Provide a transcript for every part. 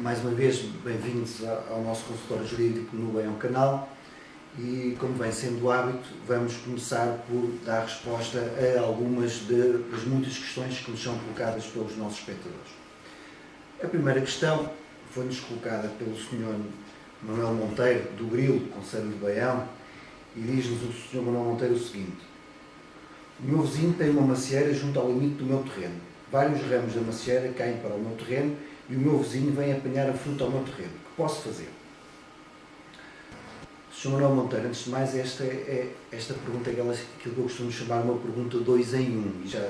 mais uma vez, bem-vindos ao nosso consultório jurídico no Bem ao Canal e, como vem sendo hábito, vamos começar por dar resposta a algumas das muitas questões que nos são colocadas pelos nossos espectadores. A primeira questão foi-nos colocada pelo Sr. Manuel Monteiro, do Grilo, Conselho de Baião, e diz-nos o Sr. Manuel Monteiro o seguinte: o meu vizinho tem uma macieira junto ao limite do meu terreno. Vários ramos da macieira caem para o meu terreno e o meu vizinho vem apanhar a fruta ao meu terreno. O que posso fazer? Sr. Manuel Monteiro, antes de mais, esta pergunta é aquilo que eu costumo chamar uma pergunta 2 em 1, e já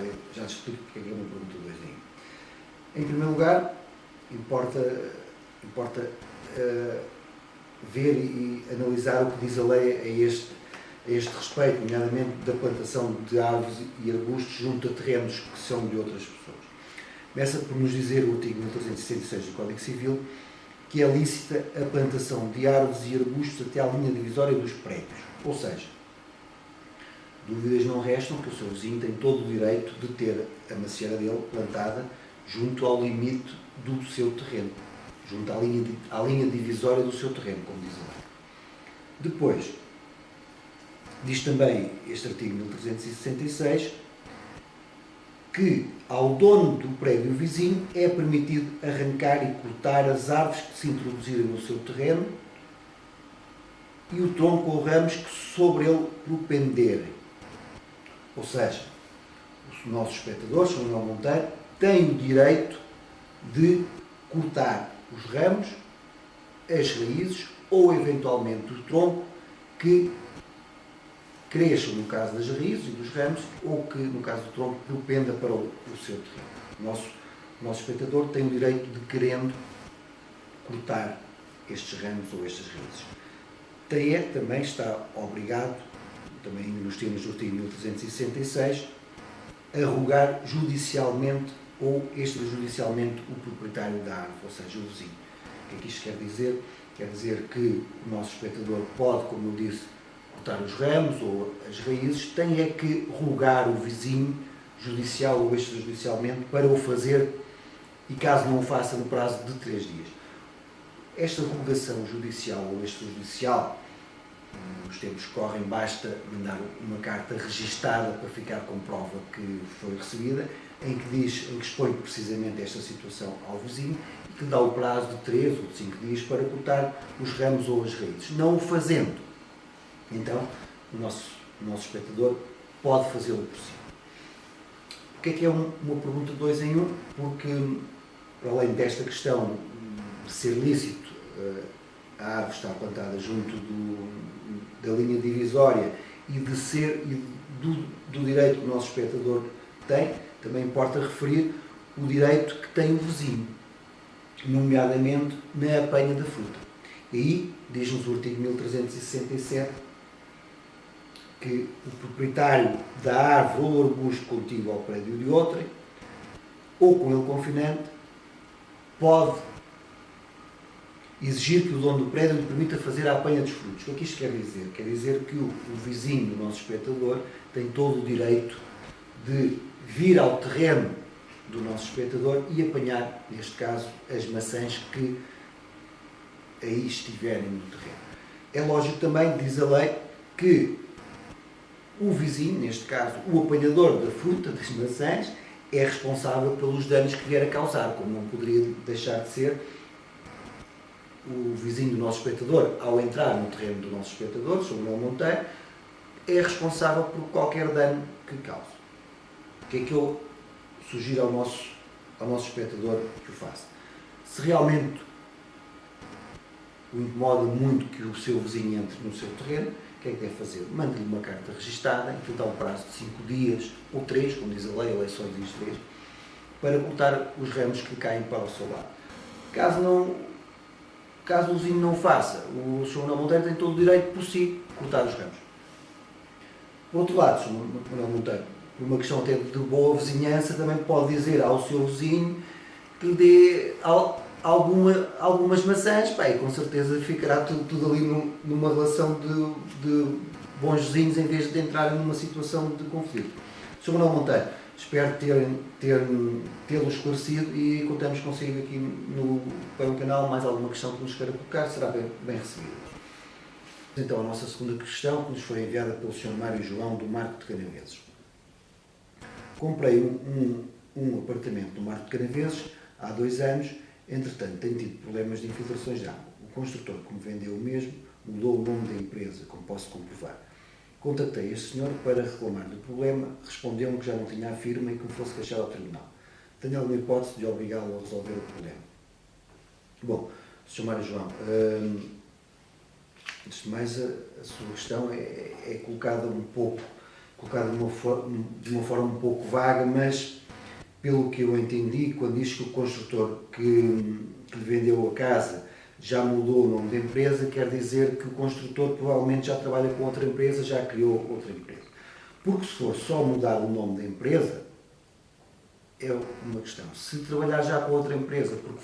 te explico porque é uma pergunta 2 em 1. Em primeiro lugar, importa ver e analisar o que diz a lei a este respeito, nomeadamente da plantação de árvores e arbustos junto a terrenos que são de outras pessoas. Começa por nos dizer o artigo 1366 do Código Civil que é lícita a plantação de árvores e arbustos até à linha divisória dos prédios. Ou seja, dúvidas não restam que o seu vizinho tem todo o direito de ter a macieira dele plantada junto ao limite do seu terreno, junto à linha divisória do seu terreno, como diz a lei. Depois, diz também este artigo 1366 que ao dono do prédio vizinho é permitido arrancar e cortar as árvores que se introduzirem no seu terreno e o tronco ou ramos que sobre ele propenderem. Ou seja, o nosso espectador, Sr. Manuel Monteiro, tem o direito de cortar os ramos, as raízes ou eventualmente o tronco que cresçam no caso das raízes e dos ramos ou que no caso do tronco propenda para o seu terreno. O nosso espectador tem o direito de, querendo, cortar estes ramos ou estas raízes. Também está obrigado, também nos termos do artigo 1366, a rogar judicialmente ou extrajudicialmente o proprietário da árvore, ou seja, o vizinho. O que é que isto quer dizer? Quer dizer que o nosso espectador pode, como eu disse, cortar os ramos ou as raízes, tem é que rogar o vizinho, judicial ou extrajudicialmente, para o fazer e, caso não o faça, no prazo de 3 dias. Esta rogação judicial ou extrajudicial, nos tempos que correm, basta mandar uma carta registada para ficar com prova que foi recebida, em que expõe precisamente esta situação ao vizinho e que dá o prazo de 3 ou de 5 dias para cortar os ramos ou as raízes. Não o fazendo, então o nosso espectador pode fazê-lo por si. Porque é uma pergunta 2 em 1? Porque, para além desta questão de ser lícito a árvore estar plantada junto da linha divisória e do direito que o nosso espectador tem, também importa referir o direito que tem o vizinho, nomeadamente na apanha da fruta. E aí, diz-nos o artigo 1367, que o proprietário da árvore ou arbusto contíguo ao prédio de outrem, ou com ele confinante, pode exigir que o dono do prédio lhe permita fazer a apanha dos frutos. O que é que isto quer dizer? Quer dizer que o vizinho do nosso espectador tem todo o direito de vir ao terreno do nosso espectador e apanhar, neste caso, as maçãs que aí estiverem no terreno. É lógico também, diz a lei, que o vizinho, neste caso o apanhador da fruta, das maçãs, é responsável pelos danos que vier a causar, como não poderia deixar de ser o vizinho do nosso espectador, ao entrar no terreno do nosso espectador, Sr. Manuel Monteiro, é responsável por qualquer dano que cause. O que é que eu sugiro ao nosso espectador que o faça? Se realmente o incomoda muito que o seu vizinho entre no seu terreno, o que é que deve fazer? Mande-lhe uma carta registada, em que dá um prazo de 5 dias, ou 3, como diz a lei só existe 3, para cortar os ramos que caem para o seu lado. Caso o vizinho não o faça, o Sr. Manuel Monteiro tem todo o direito, por si, de cortar os ramos. Por outro lado, Sr. Manuel Monteiro, por uma questão até de boa vizinhança, também pode dizer ao seu vizinho que lhe dê algumas maçãs, e com certeza ficará tudo ali numa relação de bons vizinhos, em vez de entrarem numa situação de conflito. Sr. Manuel Monteiro, Espero tê-lo esclarecido e contamos consigo aqui para o canal mais alguma questão que nos queira colocar, será bem recebida. Então, a nossa segunda questão, que nos foi enviada pelo Sr. Mário João, do Marco de Canaveses. Comprei um apartamento no Marco de Canaveses há 2 anos, entretanto tenho tido problemas de infiltrações de água. O construtor que me vendeu o mesmo mudou o nome da empresa, como posso comprovar. Contactei este senhor para reclamar do problema, respondeu-me que já não tinha a firma e que me fosse queixar ao tribunal. Tenho alguma hipótese de obrigá-lo a resolver o problema? Bom, Sr. Mário João, antes de mais a sua questão é colocada de uma forma um pouco vaga, mas pelo que eu entendi, quando diz que o construtor que lhe vendeu a casa já mudou o nome da empresa, quer dizer que o construtor provavelmente já trabalha com outra empresa, já criou outra empresa. Porque se for só mudar o nome da empresa, é uma questão. Se trabalhar já com outra empresa, porque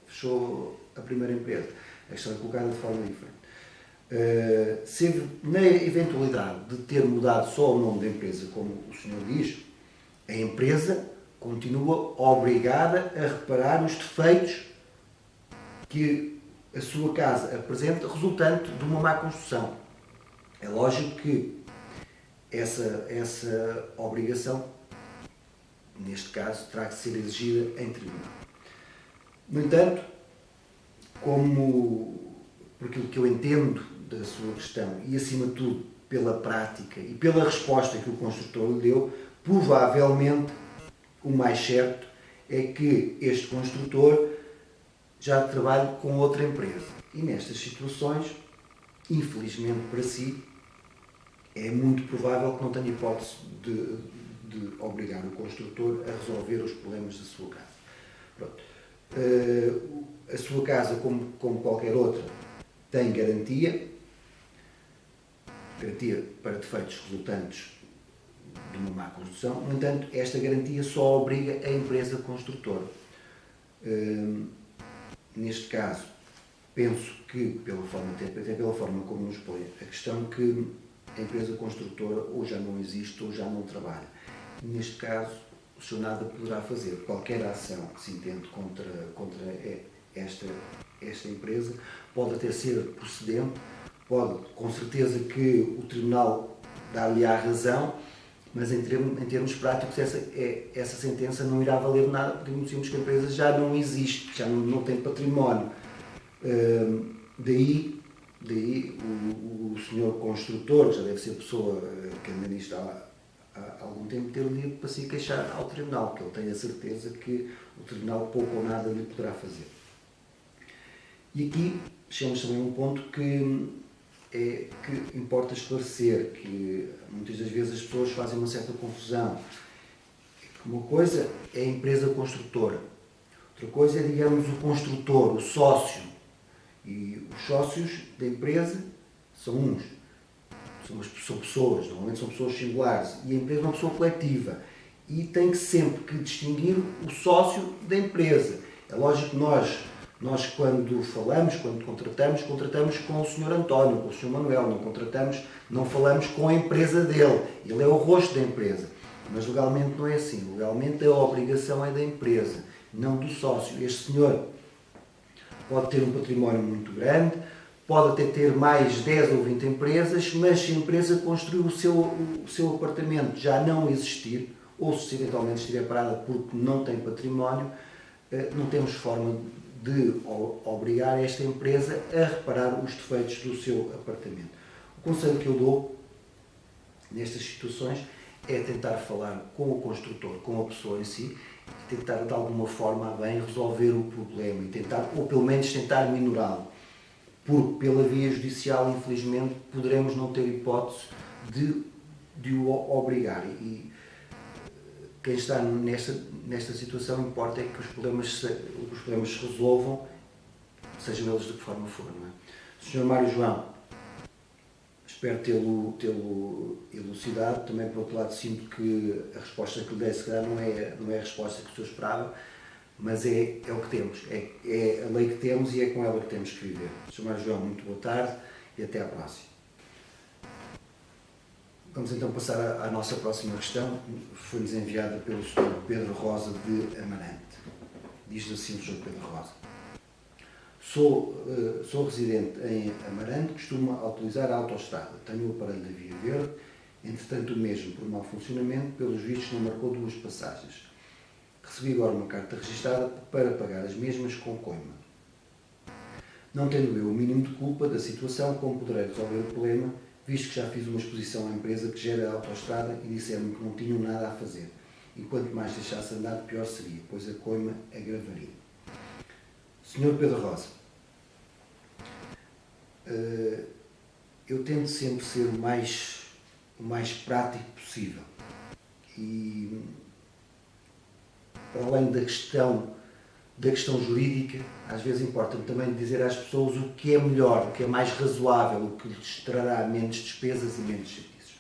fechou a primeira empresa, a questão é colocada de forma diferente. Se na eventualidade de ter mudado só o nome da empresa, como o senhor diz, a empresa continua obrigada a reparar os defeitos que a sua casa apresenta resultante de uma má construção. É lógico que essa obrigação, neste caso, terá que ser exigida em tribunal. No entanto, por aquilo que eu entendo da sua questão e, acima de tudo, pela prática e pela resposta que o construtor lhe deu, provavelmente o mais certo é que este construtor já trabalha com outra empresa. E nestas situações, infelizmente para si, é muito provável que não tenha hipótese de obrigar o construtor a resolver os problemas da sua casa. Pronto. A sua casa, como qualquer outra, tem garantia para defeitos resultantes de uma má construção. No entanto, esta garantia só obriga a empresa construtora. Neste caso, penso que, até pela forma como nos põe a questão, que a empresa construtora ou já não existe ou já não trabalha. Neste caso, o senhor nada poderá fazer. Qualquer ação que se intente contra esta empresa pode até ser procedente, pode, com certeza, que o tribunal dar-lhe a razão, mas em termos práticos essa sentença não irá valer nada, porque denunciamos que a empresa já não existe, já não tem património. Daí o senhor construtor, já deve ser a pessoa que anda nisto há algum tempo, ter livre para se queixar ao tribunal, porque ele tem a certeza que o tribunal pouco ou nada lhe poderá fazer. E aqui chegamos também a um ponto que importa esclarecer, que muitas das vezes as pessoas fazem uma certa confusão. Uma coisa é a empresa construtora, outra coisa é, digamos, o construtor, o sócio. E os sócios da empresa são pessoas, normalmente são pessoas singulares, e a empresa é uma pessoa coletiva. E tem que sempre que distinguir o sócio da empresa. É lógico que nós quando contratamos com o Sr. António, com o Sr. Manuel, não falamos com a empresa dele. Ele é o rosto da empresa. Mas legalmente não é assim. Legalmente a obrigação é da empresa, não do sócio. Este senhor pode ter um património muito grande, pode até ter mais 10 ou 20 empresas, mas se a empresa construiu o seu apartamento já não existir, ou se eventualmente estiver parada porque não tem património, não temos forma de obrigar esta empresa a reparar os defeitos do seu apartamento. O conselho que eu dou nestas situações é tentar falar com o construtor, com a pessoa em si, e tentar de alguma forma a bem resolver o problema e tentar, ou pelo menos tentar minorá-lo. Porque pela via judicial, infelizmente, poderemos não ter hipótese de o obrigar. E quem está nesta situação, importa é que os problemas se resolvam, sejam eles de que forma for. Não é? Sr. Mário João, espero tê-lo elucidado. Também, por outro lado, sinto que a resposta que lhe dei, se calhar, não é a resposta que o senhor esperava, mas é o que temos. É a lei que temos e é com ela que temos que viver. Sr. Mário João, muito boa tarde e até à próxima. Vamos então passar à nossa próxima questão. Foi-nos enviada pelo Sr. Pedro Rosa de Amarante. Diz assim o Sr. Pedro Rosa. Sou residente em Amarante, costumo utilizar a autoestrada. Tenho o aparelho da Via Verde, entretanto o mesmo, por mau funcionamento, pelos vistos não marcou 2 passagens. Recebi agora uma carta registada para pagar as mesmas com coima. Não tendo eu o mínimo de culpa da situação, como poderei resolver o problema, visto que já fiz uma exposição à empresa que gera a autoestrada e disseram-me que não tinham nada a fazer. E quanto mais deixasse andar, pior seria, pois a coima agravaria. Sr. Pedro Rosa, eu tento sempre ser o mais prático possível. E, para além da questão jurídica, às vezes importa-me também dizer às pessoas o que é melhor, o que é mais razoável, o que lhes trará menos despesas e menos serviços.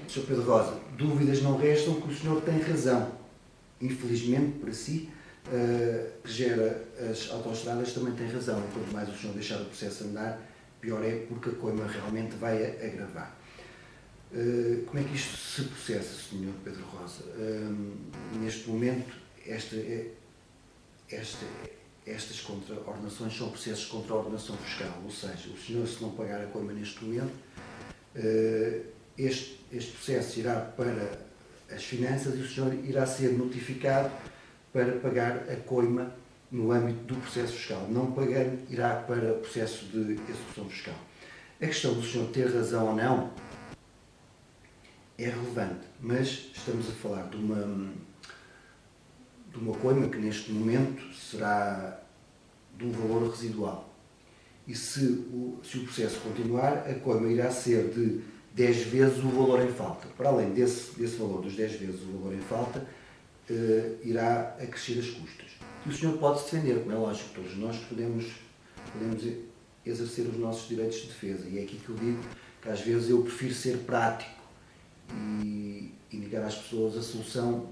Sr. Pedro Rosa, dúvidas não restam que o senhor tem razão. Infelizmente, para si, que gera as autoestradas também tem razão. E quanto mais o senhor deixar o processo andar, pior é, porque a coima realmente vai agravar. Como é que isto se processa, Sr. Pedro Rosa? Neste momento, estas contraordenações são processos de contraordenação fiscal, ou seja, o senhor, se não pagar a coima neste momento, este processo irá para as finanças e o senhor irá ser notificado para pagar a coima no âmbito do processo fiscal. Não pagando, irá para o processo de execução fiscal. A questão do senhor ter razão ou não é relevante, mas estamos a falar de uma coima que neste momento será de um valor residual. E se o processo continuar, a coima irá ser de 10 vezes o valor em falta. Para além desse valor, dos 10 vezes o valor em falta, irá acrescer as custas. E o senhor pode se defender, como é lógico, todos nós podemos exercer os nossos direitos de defesa. E é aqui que eu digo que às vezes eu prefiro ser prático e indicar às pessoas a solução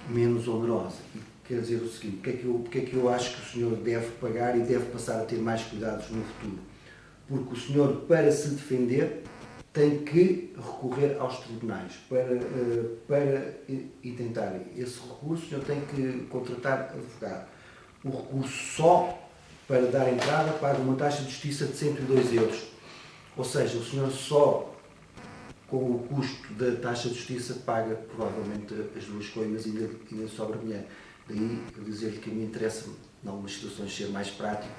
menos onerosa. E quero dizer o seguinte, porque é que eu acho que o senhor deve pagar e deve passar a ter mais cuidados no futuro? Porque o senhor, para se defender, tem que recorrer aos tribunais. Para intentar esse recurso, o senhor tem que contratar advogado. O recurso só para dar entrada paga uma taxa de justiça de 102 euros. Ou seja, o senhor só com o custo da taxa de justiça paga provavelmente as 2 coimas e ainda sobra dinheiro. Daí eu dizer-lhe que a mim interessa-me, em algumas situações, ser mais prático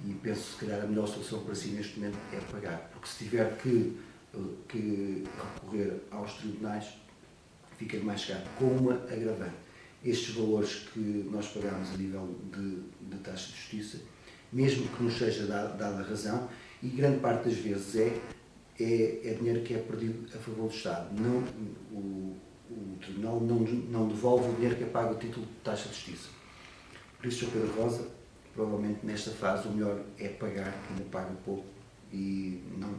e penso que se calhar a melhor solução para si neste momento é pagar. Porque se tiver que recorrer aos tribunais, fica mais caro. Com uma agravante. Estes valores que nós pagamos a nível de taxa de justiça, mesmo que nos seja dada a razão, e grande parte das vezes é dinheiro que é perdido a favor do Estado. Não, o Tribunal não devolve o dinheiro que é pago a título de taxa de justiça. Por isso, Sr. Pedro Rosa, provavelmente nesta fase o melhor é pagar, que ainda paga pouco, e não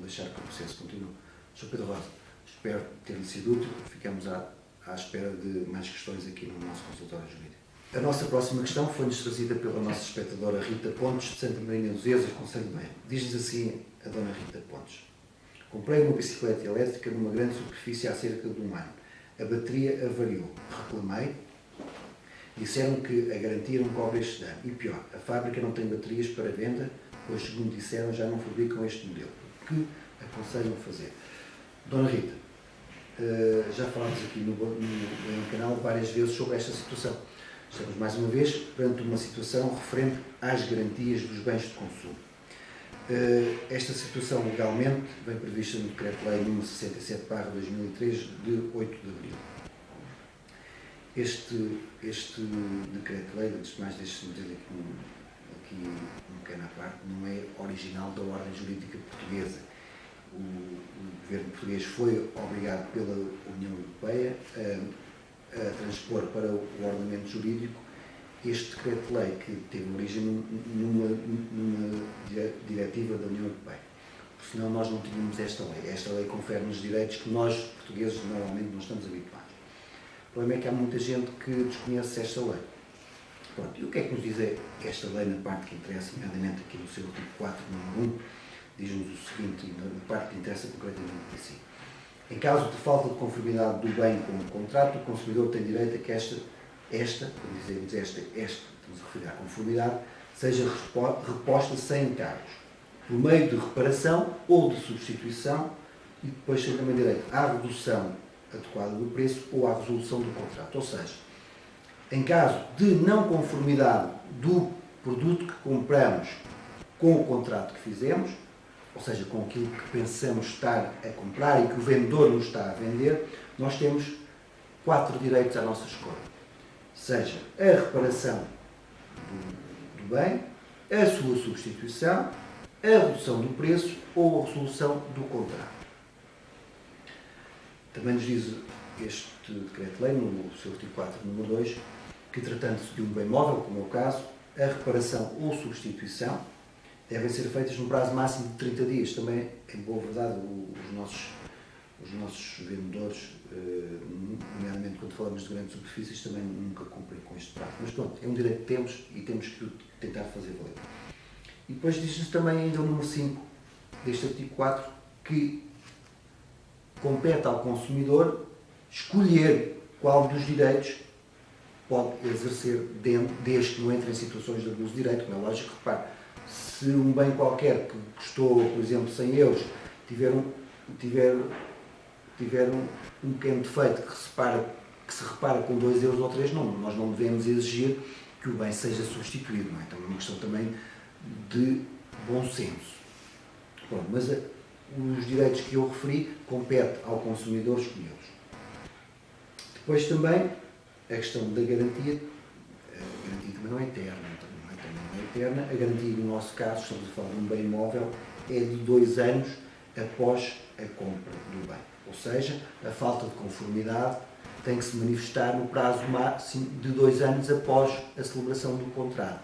deixar que o processo continue. Sr. Pedro Rosa, espero ter-lhe sido útil. Ficamos à espera de mais questões aqui no nosso consultório jurídico. A nossa próxima questão foi-nos trazida pela nossa espectadora Rita Pontes, de Santa Maria dos Ezes, Conselho de Beja. Diz-nos assim a dona Rita Pontes. Comprei uma bicicleta elétrica numa grande superfície há cerca de 1 ano. A bateria avariou. Reclamei. Disseram que a garantia não cobre este dano. E pior, a fábrica não tem baterias para venda, pois, segundo disseram, já não fabricam este modelo. O que aconselham fazer? Dona Rita, já falámos aqui no canal várias vezes sobre esta situação. Estamos mais uma vez perante uma situação referente às garantias dos bens de consumo. Esta situação legalmente vem prevista no Decreto-Lei nº 67/2003 de 8 de abril. Este Decreto-Lei, antes de mais deixe-me dizer aqui um pequeno à parte, não é original da ordem jurídica portuguesa. O governo português foi obrigado pela União Europeia a transpor para o ordenamento jurídico este decreto-lei que teve origem numa diretiva da União Europeia. Porque senão nós não tínhamos esta lei. Esta lei confere-nos direitos que nós, portugueses, normalmente não estamos habituados. O problema é que há muita gente que desconhece esta lei. Pronto, e o que é que nos diz esta lei na parte que interessa, nomeadamente aqui no seu artigo 4, número 1, diz-nos o seguinte, na parte que interessa concretamente para si. Em caso de falta de conformidade do bem com o contrato, o consumidor tem direito a que esta, estamos a referir à conformidade, seja reposta sem encargos, por meio de reparação ou de substituição, e depois tem também direito à redução adequada do preço ou à resolução do contrato. Ou seja, em caso de não conformidade do produto que compramos com o contrato que fizemos, ou seja, com aquilo que pensamos estar a comprar e que o vendedor nos está a vender, nós temos 4 direitos à nossa escolha. Seja a reparação do bem, a sua substituição, a redução do preço ou a resolução do contrato. Também nos diz este decreto-lei, no seu artigo 4, número 2, que tratando-se de um bem móvel, como é o caso, a reparação ou substituição devem ser feitas no prazo máximo de 30 dias. Também, em boa verdade, os nossos vendedores, nomeadamente quando falamos de grandes superfícies, também nunca cumprem com este prazo. Mas pronto, é um direito que temos e temos que tentar fazer valer. E depois diz-nos também ainda o número 5 deste artigo 4, que compete ao consumidor escolher qual dos direitos pode exercer desde que não entre em situações de abuso de direito, como é lógico. Repare, se um bem qualquer que custou, por exemplo, 100 euros, tiver um pequeno defeito que se repara com 2 euros ou 3, não, nós não devemos exigir que o bem seja substituído. Não é? Então é uma questão também de bom senso. Bom, mas os direitos que eu referi compete ao consumidor escolhê-los. Depois também a questão da garantia. A garantia também não é eterna. A garantia, no nosso caso, estamos a falar de um bem imóvel, é de 2 anos após a compra do bem. Ou seja, a falta de conformidade tem que se manifestar no prazo máximo de 2 anos após a celebração do contrato.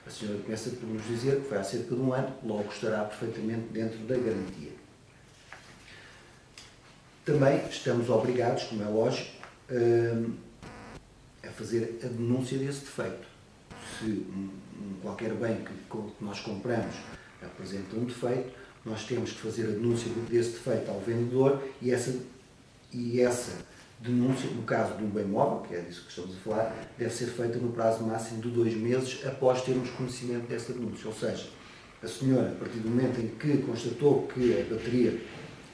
A senhora começa por nos dizer que foi há cerca de 1 ano, logo estará perfeitamente dentro da garantia. Também estamos obrigados, como é lógico, a fazer a denúncia desse defeito. Se qualquer bem que nós compramos apresenta um defeito, nós temos que fazer a denúncia desse defeito ao vendedor e essa denúncia, no caso de um bem móvel, que é disso que estamos a falar, deve ser feita no prazo máximo de 2 meses após termos conhecimento dessa denúncia. Ou seja, a senhora, a partir do momento em que constatou que a bateria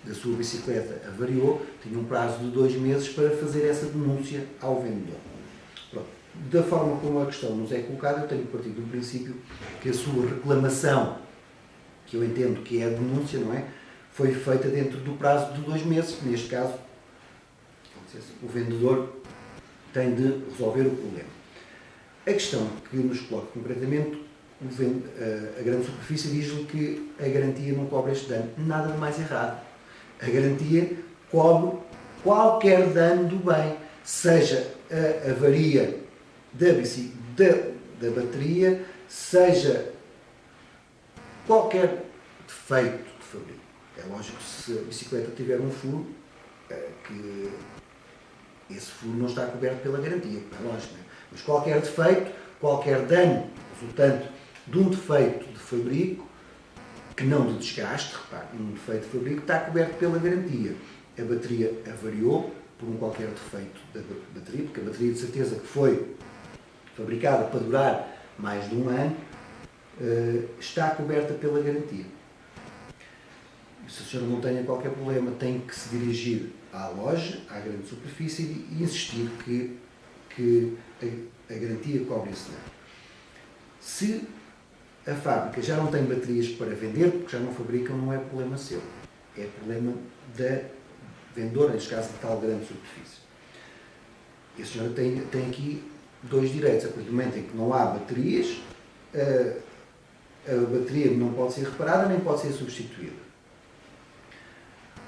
da sua bicicleta avariou, tinha um prazo de 2 meses para fazer essa denúncia ao vendedor. Pronto. Da forma como a questão nos é colocada, eu tenho partido do princípio que a sua reclamação, que eu entendo que é a denúncia, não é? Foi feita dentro do prazo de 2 meses, que neste caso o vendedor tem de resolver o problema. A questão que nos coloca concretamente, a grande superfície diz-lhe que a garantia não cobre este dano. Nada de mais errado. A garantia cobre qualquer dano do bem, seja a avaria da bateria, seja qualquer defeito de fabrico. É lógico que se a bicicleta tiver um furo, que esse furo não está coberto pela garantia, é lógico, não é? Mas qualquer defeito, qualquer dano resultante de um defeito de fabrico, que não de desgaste, repare, um defeito de fabrico está coberto pela garantia. A bateria avariou por um qualquer defeito da bateria, porque a bateria de certeza que foi fabricada para durar mais de 1 ano, está coberta pela garantia. Se a senhora não tenha qualquer problema, tem que se dirigir à loja, à grande superfície e insistir que a garantia cobre esse dano. Se a fábrica já não tem baterias para vender, porque já não fabricam, não é problema seu. É problema da vendedora, neste caso de tal grande superfície. E a senhora tem aqui 2 direitos. A partir do momento em que não há baterias, a bateria não pode ser reparada nem pode ser substituída.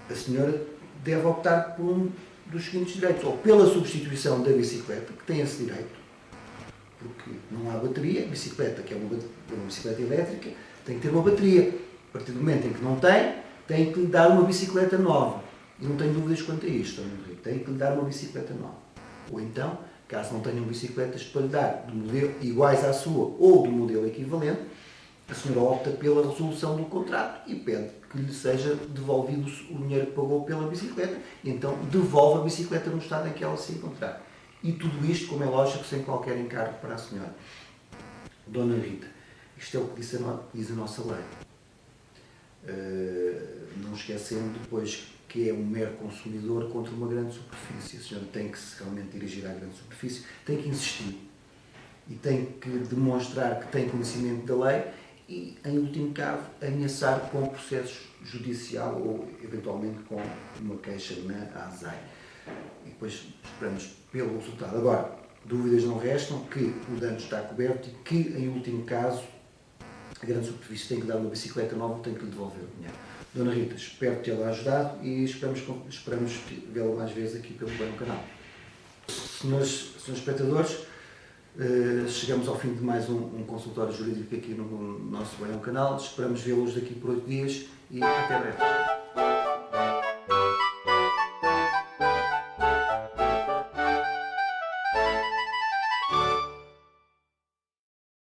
A senhora deve optar por um dos seguintes direitos, ou pela substituição da bicicleta, que tem esse direito, porque não há bateria, a bicicleta, que é uma bicicleta elétrica, tem que ter uma bateria. A partir do momento em que não tem que lhe dar uma bicicleta nova. E não tenho dúvidas quanto a isto, tem que lhe dar uma bicicleta nova. Ou então, caso não tenham bicicletas para lhe dar de modelo iguais à sua ou do modelo equivalente, A senhora opta pela resolução do contrato e pede que lhe seja devolvido o dinheiro que pagou pela bicicleta, e então devolve a bicicleta no estado em que ela se encontrar. E tudo isto, como é lógico, sem qualquer encargo para a senhora. Dona Rita, isto é o que diz a nossa lei. Não esquecendo depois que é um mero consumidor contra uma grande superfície. A senhora tem que se realmente dirigir à grande superfície, tem que insistir e tem que demonstrar que tem conhecimento da lei e, em último caso, ameaçar com um processo judicial ou, eventualmente, com uma queixa na ASAI. E depois esperamos pelo resultado. Agora, dúvidas não restam que o dano está coberto e que, em último caso, a grande superfície tem que dar uma bicicleta nova, tem que lhe devolver o dinheiro. Dona Rita, espero tê-la ajudado e esperamos vê-la mais vezes aqui pelo Bem Canal. Senhores espectadores, chegamos ao fim de mais um consultório jurídico aqui no nosso Bem Canal. Esperamos vê-los daqui por 8 dias e até breve.